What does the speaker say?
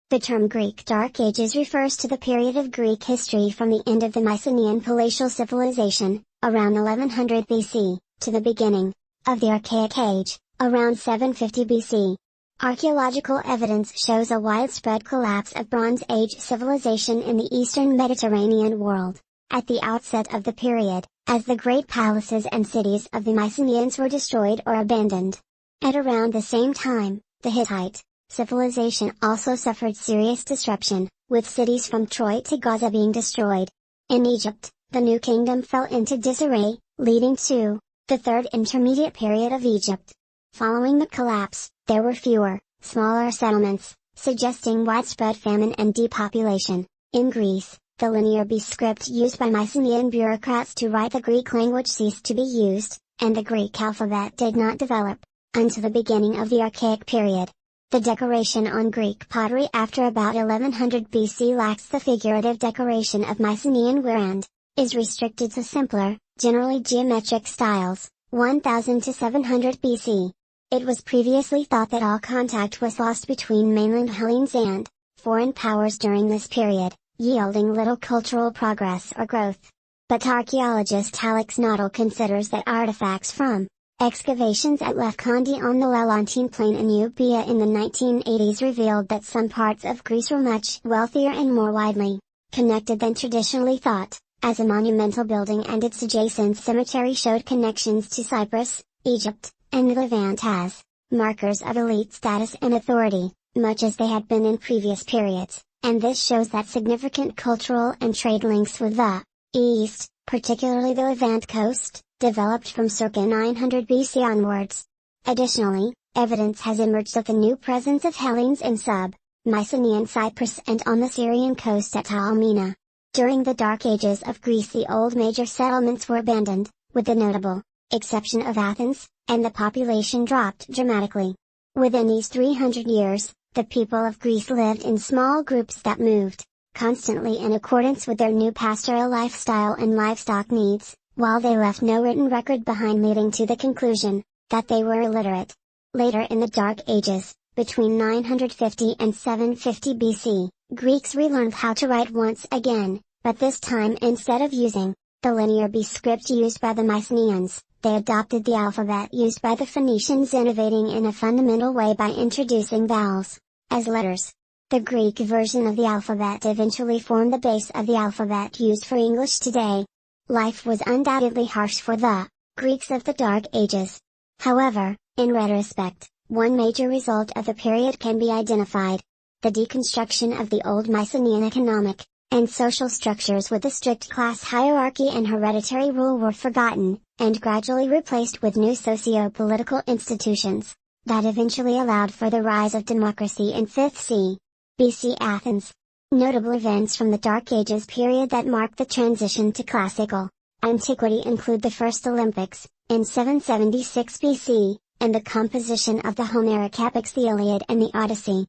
The term Greek Dark Ages refers to the period of Greek history from the end of the Mycenaean palatial civilization, around 1100 BC, to the beginning of the Archaic Age, around 750 BC. Archaeological evidence shows a widespread collapse of Bronze Age civilization in the eastern Mediterranean world, at the outset of the period, as the great palaces and cities of the Mycenaeans were destroyed or abandoned. At around the same time, the Hittite civilization also suffered serious disruption, with cities from Troy to Gaza being destroyed. In Egypt, the new kingdom fell into disarray, leading to the Third Intermediate Period of Egypt. Following the collapse, there were fewer, smaller settlements, suggesting widespread famine and depopulation. In Greece, the Linear B script used by Mycenaean bureaucrats to write the Greek language ceased to be used, and the Greek alphabet did not develop until the beginning of the Archaic period. The decoration on Greek pottery after about 1100 BC lacks the figurative decoration of Mycenaean ware and is restricted to simpler, generally geometric styles, 1000 to 700 BC. It was previously thought that all contact was lost between mainland Hellenes and foreign powers during this period, yielding little cultural progress or growth. But archaeologist Alex Noddle considers that artifacts from excavations at Lefkandi on the Lelantine Plain in Euboea in the 1980s revealed that some parts of Greece were much wealthier and more widely connected than traditionally thought, as a monumental building and its adjacent cemetery showed connections to Cyprus, Egypt, and the Levant as markers of elite status and authority, much as they had been in previous periods, and this shows that significant cultural and trade links with the East, particularly the Levant coast, developed from circa 900 BC onwards. Additionally, evidence has emerged of the new presence of Hellenes in sub-Mycenaean Cyprus and on the Syrian coast at Taormina. During the Dark Ages of Greece, the old major settlements were abandoned, with the notable exception of Athens, and the population dropped dramatically. Within these 300 years, the people of Greece lived in small groups that moved constantly in accordance with their new pastoral lifestyle and livestock needs, while they left no written record behind, leading to the conclusion that they were illiterate. Later in the Dark Ages, between 950 and 750 BC, Greeks relearned how to write once again, but this time instead of using the Linear B script used by the Mycenaeans, they adopted the alphabet used by the Phoenicians, innovating in a fundamental way by introducing vowels as letters. The Greek version of the alphabet eventually formed the base of the alphabet used for English today. Life was undoubtedly harsh for the Greeks of the Dark Ages. However, in retrospect, one major result of the period can be identified: the deconstruction of the old Mycenaean economic and social structures with a strict class hierarchy and hereditary rule were forgotten, and gradually replaced with new socio-political institutions that eventually allowed for the rise of democracy in 5th BC Athens. Notable events from the Dark Ages period that marked the transition to classical antiquity include the First Olympics, in 776 BC, and the composition of the Homeric epics the Iliad and the Odyssey,